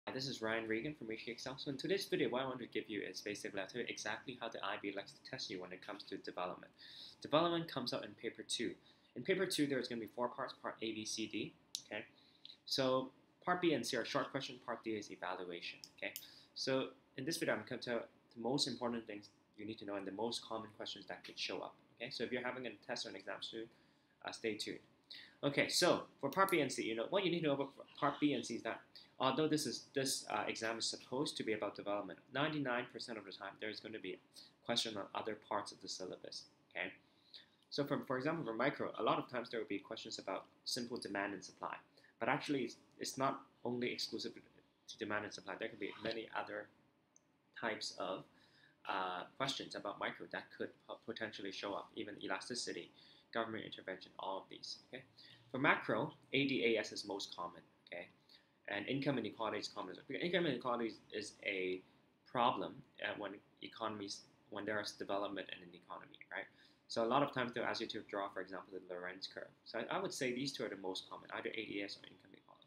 Hi, this is Ryan Regan from HK Excel. So in today's video, what I want to give you is basically I'll tell you exactly how the IB likes to test you when it comes to development. Development comes out in paper 2. In paper 2, there's going to be 4 parts, part A, B, C, D. Okay, so part B and C are short question, part D is evaluation. Okay, so in this video, I'm going to tell the most important things you need to know and the most common questions that could show up. Okay, so if you're having a test or an exam soon, stay tuned. Okay, so for part B and C, what you need to know about part B and C is that although this exam is supposed to be about development, 99% of the time there's going to be a question on other parts of the syllabus. Okay, so for example, for micro, a lot of times there will be questions about simple demand and supply, but actually it's not only exclusive to demand and supply. There could be many other types of questions about micro that could potentially show up, even elasticity, government intervention, all of these. Okay, for macro, ADAS is most common. Okay, and income inequality is common. Income inequality is a problem when there is development in an economy, right? So a lot of times they'll ask you to draw, for example, the Lorenz curve. So I would say these two are the most common, either ADAS or income inequality.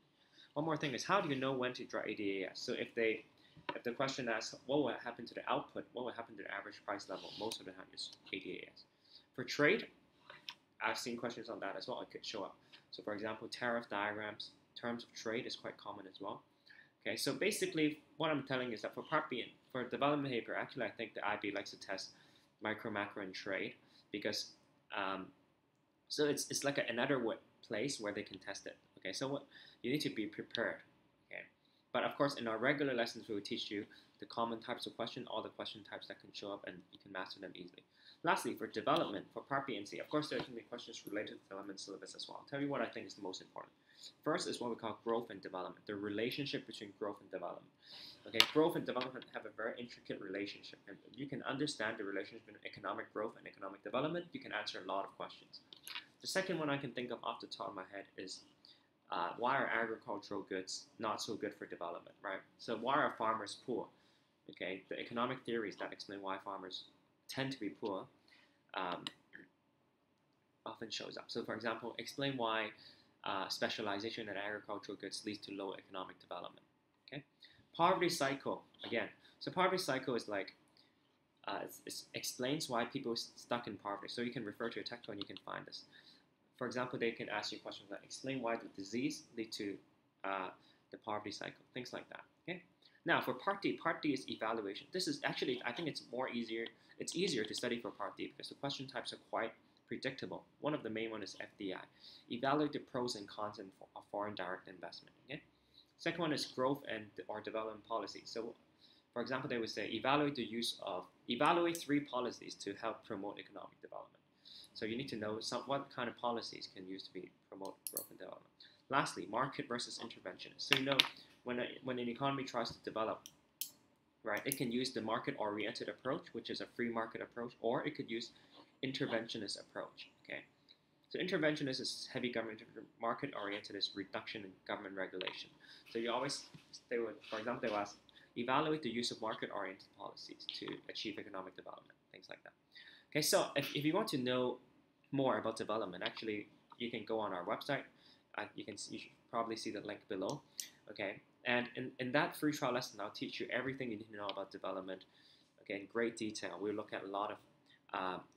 One more thing is, how do you know when to draw ADAS? So if the question asks what will happen to the output, what will happen to the average price level, most of the time is ADAS. For trade, I've seen questions on that as well. It could show up. So for example, tariff diagrams, terms of trade is quite common as well. Okay, so basically what I'm telling is that for part B and for development paper, actually I think the IB likes to test micro, macro, and trade because so it's like another place where they can test it. Okay, so you need to be prepared. Okay, but of course in our regular lessons we will teach you the common types of question, all the question types that can show up, and you can master them easily. Lastly, for development, for part B and C, of course there can be questions related to development syllabus as well. I'll tell you what I think is the most important. First is what we call growth and development, the relationship between growth and development. Okay, growth and development have a very intricate relationship, and if you can understand the relationship between economic growth and economic development, you can answer a lot of questions. The second one I can think of off the top of my head is why are agricultural goods not so good for development, right? So why are farmers poor? Okay, the economic theories that explain why farmers tend to be poor often shows up. So for example, explain why specialization in agricultural goods leads to low economic development. Okay, poverty cycle again. So poverty cycle is like it explains why people are stuck in poverty. So you can refer to a textbook and you can find this. For example, they can ask you questions like explain why the disease lead to the poverty cycle, things like that. Okay. Now for part D is evaluation. This is actually, I think it's easier. It's easier to study for part D because the question types are quite predictable. One of the main one is FDI. Evaluate the pros and cons of foreign direct investment. Okay. Second one is growth or development policy. So, for example, they would say evaluate 3 policies to help promote economic development. So you need to know what kind of policies can use to promote growth and development. Lastly, market versus interventionist. So when an economy tries to develop, right, it can use the market-oriented approach, which is a free market approach, or it could use interventionist approach. Okay, so interventionist is heavy government, market-oriented is reduction in government regulation. So for example, they will ask, evaluate the use of market-oriented policies to achieve economic development, things like that. Okay, so if you want to know more about development, actually you can go on our website. You should probably see the link below. Okay, and in that free trial lesson, I'll teach you everything you need to know about development. Okay, in great detail. We'll look at a lot of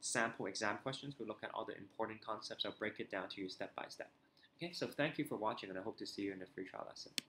sample exam questions. We'll look at all the important concepts. I'll break it down to you step by step. Okay, so thank you for watching, and I hope to see you in the free trial lesson.